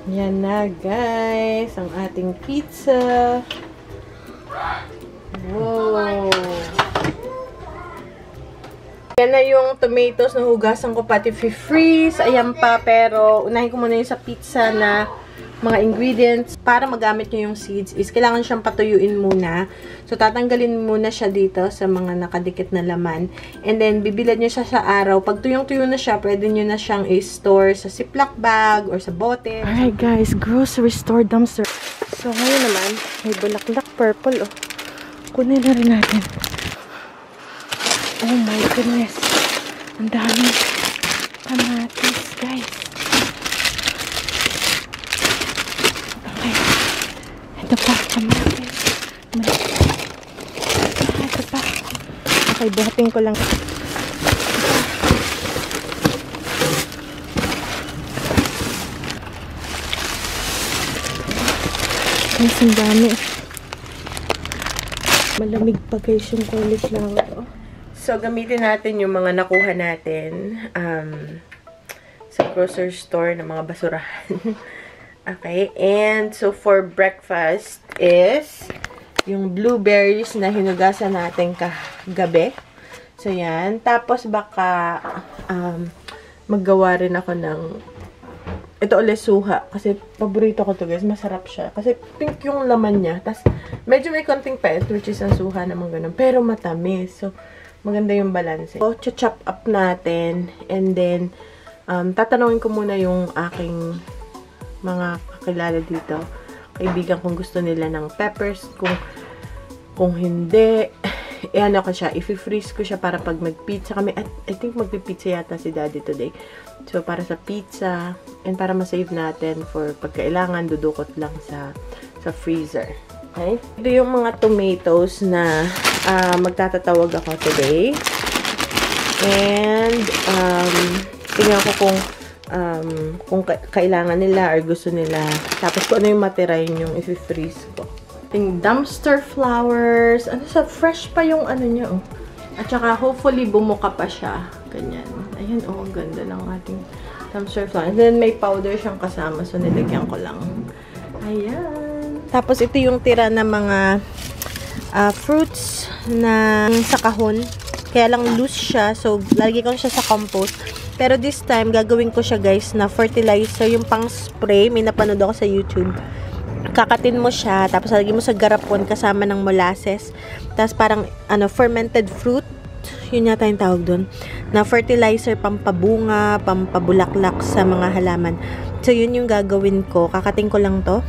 Yan na, guys. Ang ating pizza. Wow! Yan na yung tomatoes na hugasan ko pati freeze. Ayan pa, pero unahin ko muna yung sa pizza na mga ingredients. Para magamit nyo yung seeds is kailangan siyang patuyuin muna. So, tatanggalin muna siya dito sa mga nakadikit na laman. And then, bibilad nyo siya sa araw. Pag tuyong-tuyo na siya, pwede nyo na siyang i-store sa ziploc bag or sa bote. Alright guys, grocery store dumpster. So, ngayon naman, may bulaklak purple. Oh. Kunin na rin natin. Oh my goodness. Ang dami kamatis, guys. Okay. Ito pa, kamatis. Ito pa. Okay, buhatin ko lang. Guys, ang dami. Malamig pa guys yung cauliflower. Oh. So, gamitin natin yung mga nakuha natin sa grocery store ng mga basurahan. Okay. And, so, for breakfast is yung blueberries na hinugasan natin kagabi. So, yan. Tapos, baka maggawa rin ako ng ito ulit suha. Kasi, paborito ko to guys. Masarap siya. Kasi, pink yung laman niya. Tapos, medyo may konting pait, which is ang suha naman ganun. Pero, matamis. So, maganda yung balance. So, chop up natin. And then, tatanungin ko muna yung aking mga kakilala dito. Kaibigan kung gusto nila ng peppers. Kung hindi, ano ko siya, i-freeze ko siya para pag mag-pizza kami. At I think mag-pizza yata si Daddy today. So, para sa pizza, and para ma-save natin for pagkailangan, dudukot lang sa freezer. Okay? Ito yung mga tomatoes na magtatatawag ako today. And, tingnan ko kung kailangan nila or gusto nila. Tapos, kung ano yung matira yung i-freeze ko. Yung dumpster flowers. Ano sa fresh pa yung ano niya, oh. At saka, hopefully, bumuka pa siya. Ganyan. Ayan, oh, ang ganda ng ating dumpster flowers. And then, may powder siyang kasama. So, nilagyan ko lang. Ayan. Tapos, ito yung tira ng mga fruits na sa kahon. Kaya lang loose siya. So, lalagay ko siya sa compost. Pero this time, gagawin ko siya guys na fertilizer. Yung pang spray. May napanood ako sa YouTube. Kakatin mo siya. Tapos, lalagay mo sa garapon kasama ng molasses. Tapos, parang fermented fruit. Yun yata yung tawag doon. Na fertilizer, pampabunga, pampabulaklak sa mga halaman. So, yun yung gagawin ko. Kakatin ko lang to.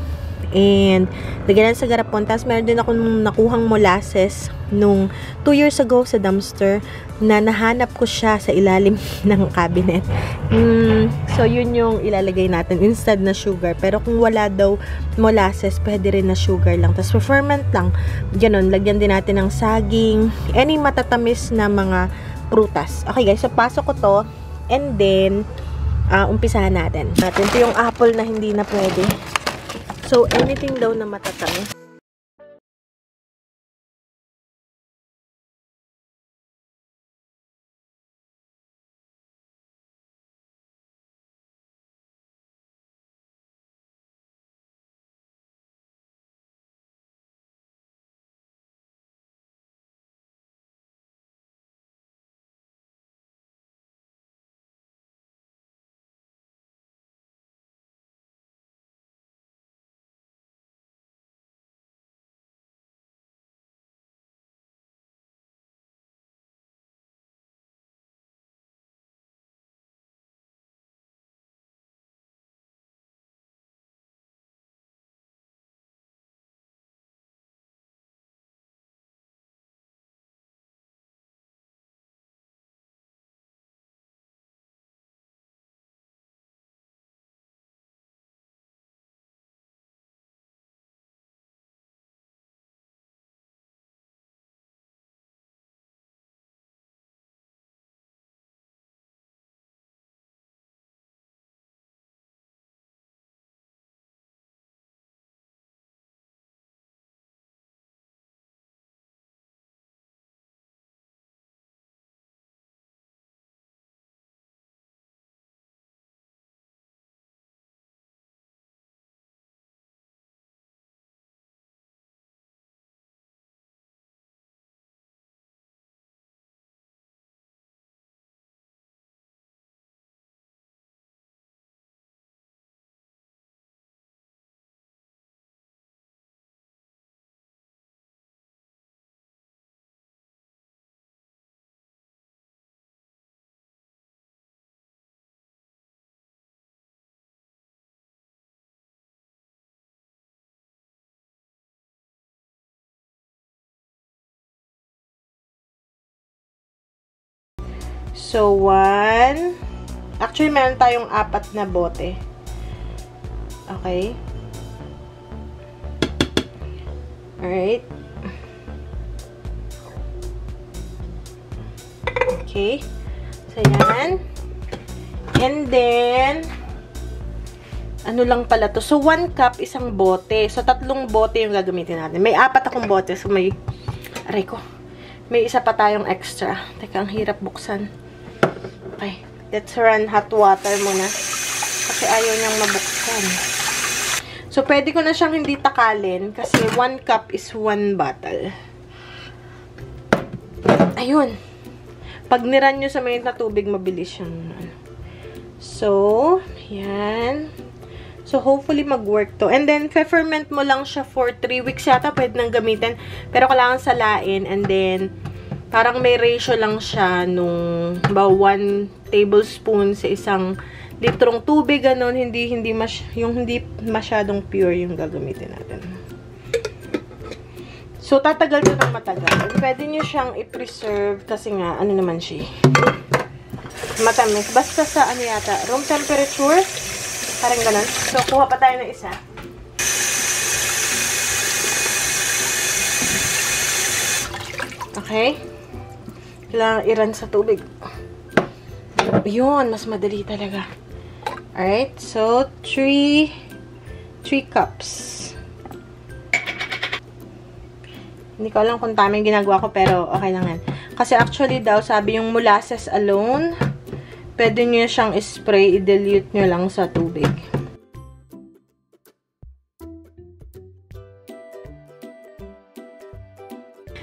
And, lagyan sa garapon. Tapos, meron din akong nakuhang molasses nung 2 years ago sa dumpster na nahanap ko siya sa ilalim ng cabinet. So, yun yung ilalagay natin instead na sugar. Pero, kung wala daw molasses, pwede rin na sugar lang. Tapos, ferment lang. Ganon, lagyan din natin ng saging. Any matatamis na mga prutas. Okay guys, so pasok ko to. And then, umpisahan natin. Ito yung apple na hindi na pwede. So, anything daw na matatamis. So, 1. Actually, meron tayong 4 na bote. Okay. Alright. Okay. So, yan. And then, ano lang pala to. So, 1 cup, isang bote. So, 3 bote yung gagamitin natin. May 4 akong bote. So, may, aray ko. May isa pa tayong extra. Teka, ang hirap buksan. Okay. Let's run hot water muna. Kasi ayaw niyang mabuksan. So, pwede ko na siyang hindi takalin. Kasi 1 cup is 1 bottle. Ayun. Pag niran nyo sa mainit na tubig, mabilis siyang, So, yan. So, hopefully mag-work to. And then, fe-ferment mo lang siya for 3 weeks yata. Pwede nang gamitin. Pero kailangan salain. And then, parang may ratio lang siya nung 1 tablespoon sa isang litrong tubig. Ganun. Hindi masyadong pure yung gagamitin natin. So, tatagal to ng matagal. Pwede nyo siyang i-preserve kasi nga, ano naman siya. Matamis. Basta sa, ano yata, room temperature. Parang ganun. So, kuha pa tayo ng isa. Okay. Kailangan i-run sa tubig. Yun, mas madali talaga. Alright. So, 3 cups. Hindi ko alam kung tama yung ginagawa ko, pero okay lang yan. Kasi actually daw, sabi yung molasses alone, pwede nyo siyang spray, i-dilute nyo lang sa tubig.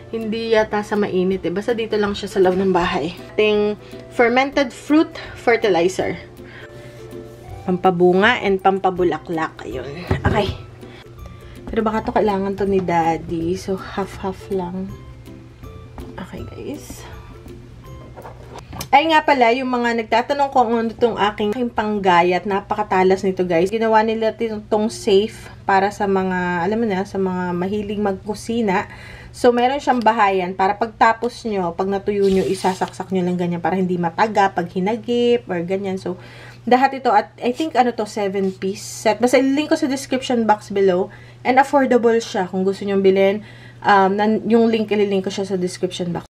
Hindi yata sa mainit eh. Basta dito lang siya sa loob ng bahay. Ating fermented fruit fertilizer. Pampabunga and pampabulaklak. Ayun. Okay. Pero baka to kailangan to ni Daddy. So, half-half lang. Okay, guys. Ay nga pala, yung mga nagtatanong kung ano itong aking panggayat. Napakatalas nito, guys. Ginawa nila itong safe para sa mga, alam mo na, sa mga mahilig magkusina. So, meron siyang bahayan para pagtapos nyo, pag natuyo nyo, isasaksak nyo lang ganyan para hindi mataga, pag hinagip, or ganyan. So, lahat ito, at I think, ano to, 7-piece set. Basta ilink ko sa description box below. And affordable siya kung gusto nyo bilhin. Yung link, ililink ko siya sa description box.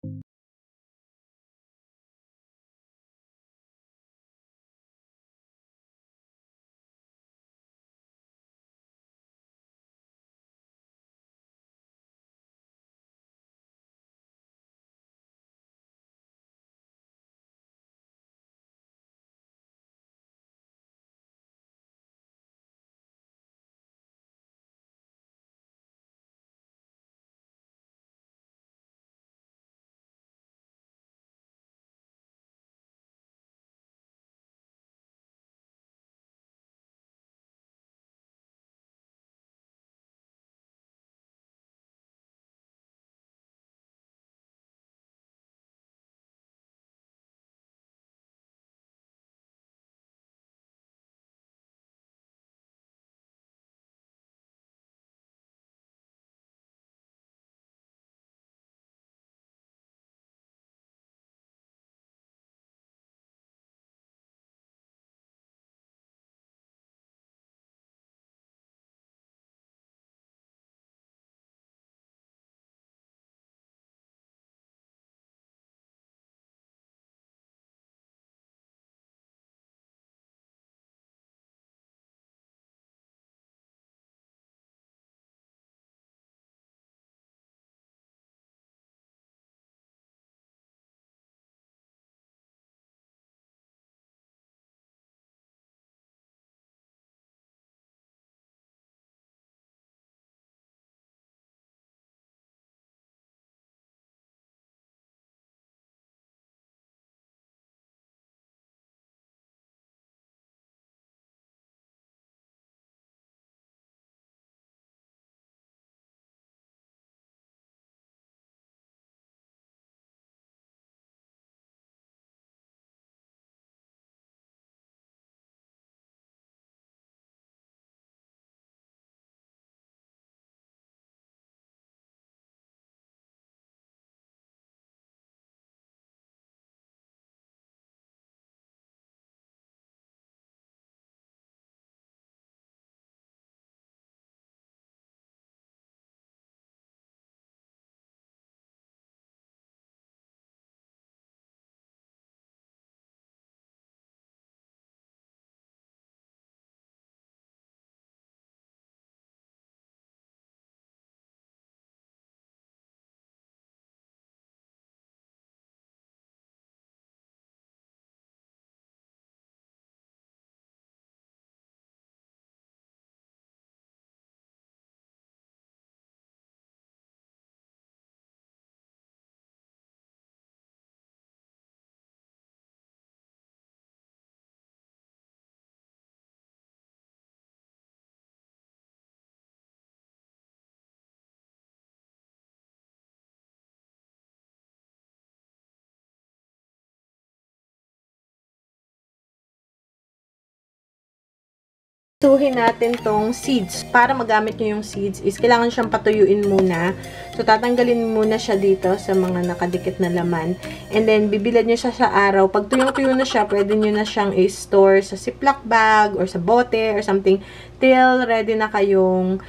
Suhin natin tong seeds. Para magamit nyo yung seeds is kailangan siyang patuyuin muna. So, tatanggalin muna siya dito sa mga nakadikit na laman. And then, bibilad nyo siya sa araw. Pag tuyong-tuyo na siya, pwede nyo na siyang i-store sa ziploc bag or sa bote or something till ready nyo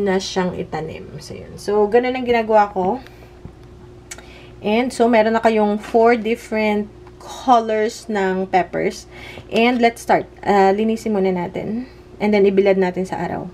na siyang itanim. So, yun. So, ganun ang ginagawa ko. And, so, meron na kayong 4 different colors ng peppers. And let's start. Linisin muna natin. And then, ibilad natin sa araw.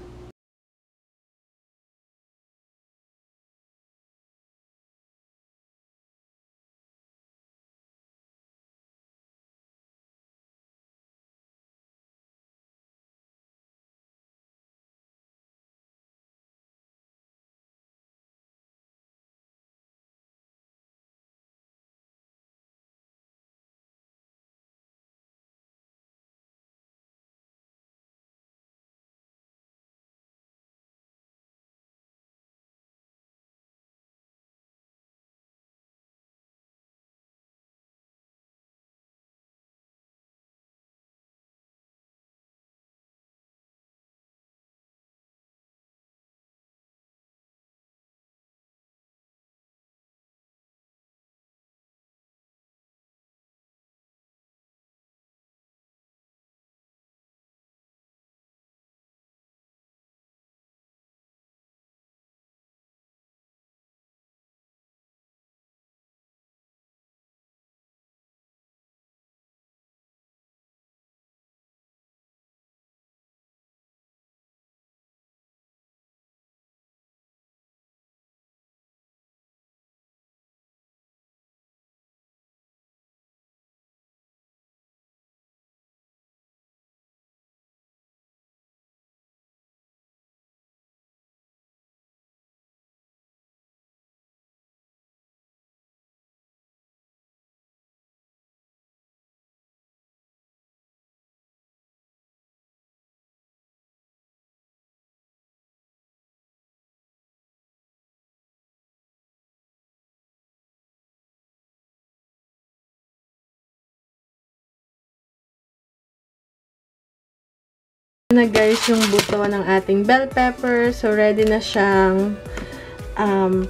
Na guys, yung buto ng ating bell pepper. So, ready na siyang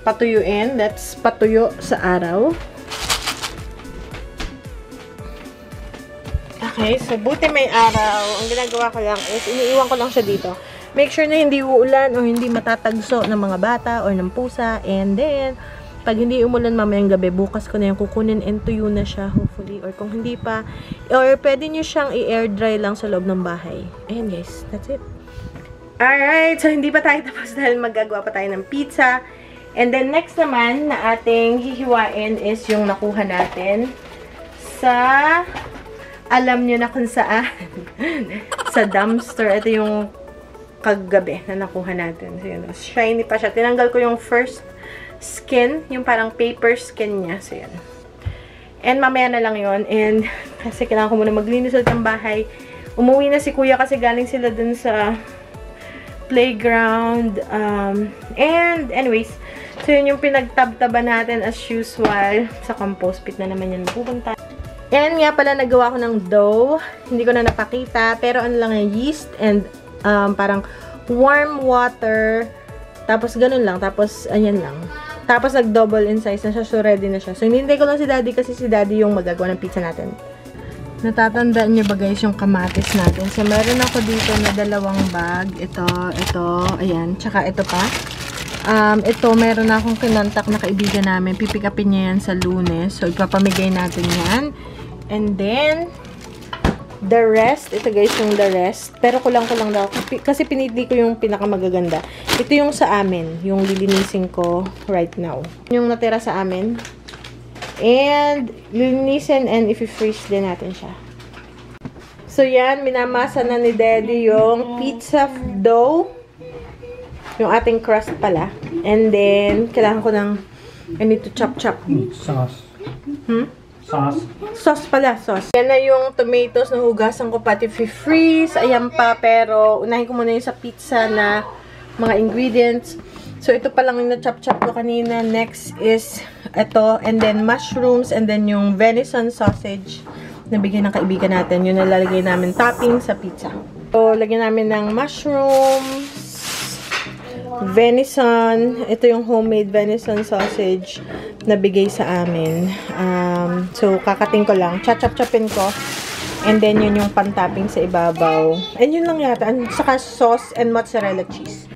patuyuin. Let's patuyo sa araw. Okay, so buti may araw. Ang ginagawa ko lang is, iniiwan ko lang siya dito. Make sure na hindi uulan o hindi matatagso ng mga bata o ng pusa. And then, pag hindi umulan mamayang gabi, bukas ko na yung kukunin and tuyo na siya, hopefully. Or kung hindi pa, or pwede nyo siyang i-air dry lang sa loob ng bahay. Ayan guys, that's it. Alright, so hindi pa tayo tapos dahil magagawa pa tayo ng pizza. And then next naman na ating hihiwain is yung nakuha natin sa, alam nyo na kung saan, sa dumpster. Ito yung kagabi na nakuha natin. So yun, shiny pa siya. Tinanggal ko yung first skin, yung parang paper skin niya. So, yan. And mamaya na lang yon. And, kasi kailangan ko muna maglinis ulit ng bahay. Umuwi na si kuya kasi galing sila dun sa playground. And, anyways, so yun yung pinagtabtaba natin as usual. Sa compost pit na naman yan pupunta. And, nga pala, nagawa ko ng dough. Hindi ko na napakita. Pero, ano lang yung yeast and parang warm water. Tapos, ganun lang. Tapos, ayan lang. Tapos, nag-double in size na siya. So, ready na siya. So, hinihintay ko lang si daddy kasi si daddy yung magagawa ng pizza natin. Natatandaan niyo ba guys yung kamatis natin? So, meron ako dito na 2 bag. Ito, ayan. Tsaka ito pa. Ito, meron na akong kinontak na kaibigan namin. Pipick upin niya yan sa Lunes. So, ipapamigay natin yan. And then, the rest, ito guys yung the rest. Pero kulang-kulang daw. Kasi pinili ko yung pinakamagaganda. Ito yung sa amin. Yung lilinisin ko right now. Yung natira sa amin. And, lilinisin and i-freeze din natin siya. So, yan. Minamasa na ni Daddy yung pizza dough. Yung ating crust pala. And then, kailangan ko ng, I need to chop-chop. Sauce. Sauce. Sauce pala, sauce. Yan na yung tomatoes na hugasan ko pati freeze. Ayan pa, pero unahin ko muna yung sa pizza na mga ingredients. So, ito pa lang yung na-chop-chop ko kanina. Next is ito, and then mushrooms, and then yung venison sausage na bigyan ng kaibigan natin. Yun nalalagay namin topping sa pizza. So, lagyan namin ng mushrooms, venison. Ito yung homemade venison sausage na bigay sa amin. So, kakating ko lang. Chop-chopin ko. And then, yun yung pan-topping sa ibabaw. And yun lang yata. Saka sauce and mozzarella cheese.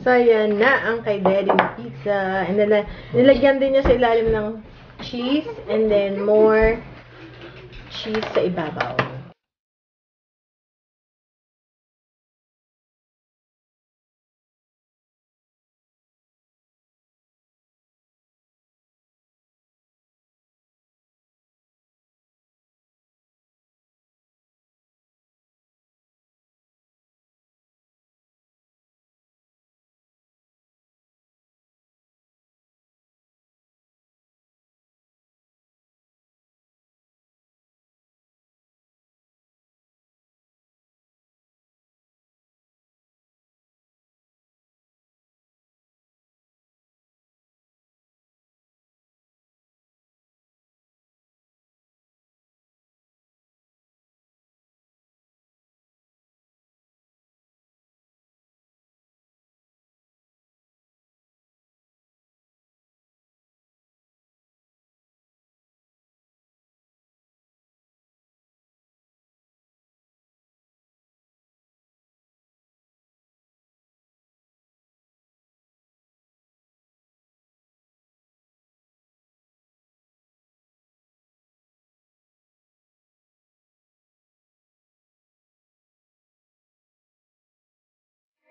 So, yan na ang kay Daddy na pizza. And then, nilagyan din niya sa ilalim ng cheese. And then, more cheese sa ibabaw.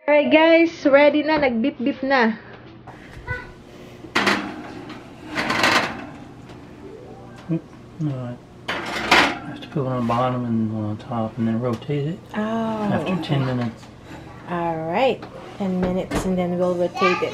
Alright guys, ready na. Nag-beep-beep na. Alright. I have to put one on the bottom and one on top and then rotate it after 10 minutes. Alright. 10 minutes and then we'll rotate it.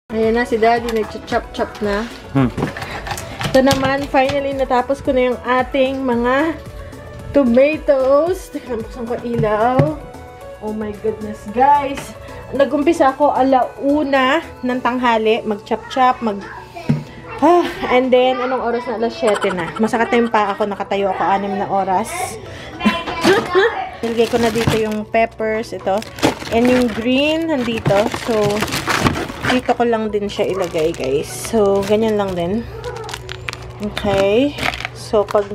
Ayan na si Daddy, nag-chop-chop na. Hmm. Ito naman, finally, natapos ko na yung ating mga tomatoes. Teka lang, buksan ko ilaw. Oh my goodness, guys. Nag-umpisa ako alauna ng tanghali, mag-chop-chop, and then, anong oras na? Alas 7 na. Masakit na yung paa ako, nakatayo ako 6 na oras. Nilagay ko na dito yung peppers, ito. And yung green, nandito. So, dito ko lang din siya ilagay, guys. So, ganyan lang din. Okay. So, pag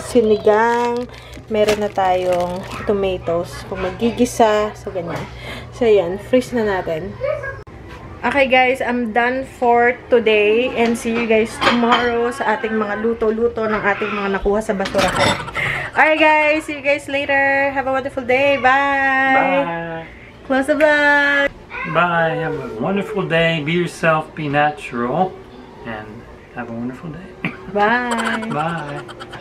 sinigang, meron na tayong tomatoes. Kung magigisa, so ganyan. So, yan. Freeze na natin. Okay, guys. I'm done for today. And see you guys tomorrow sa ating mga luto-luto ng ating mga nakuha sa basurahan. Alright, guys. See you guys later. Have a wonderful day. Bye. Bye. Close the vlog. Bye. Have a wonderful day. Be yourself. Be natural. And have a wonderful day. Bye. Bye.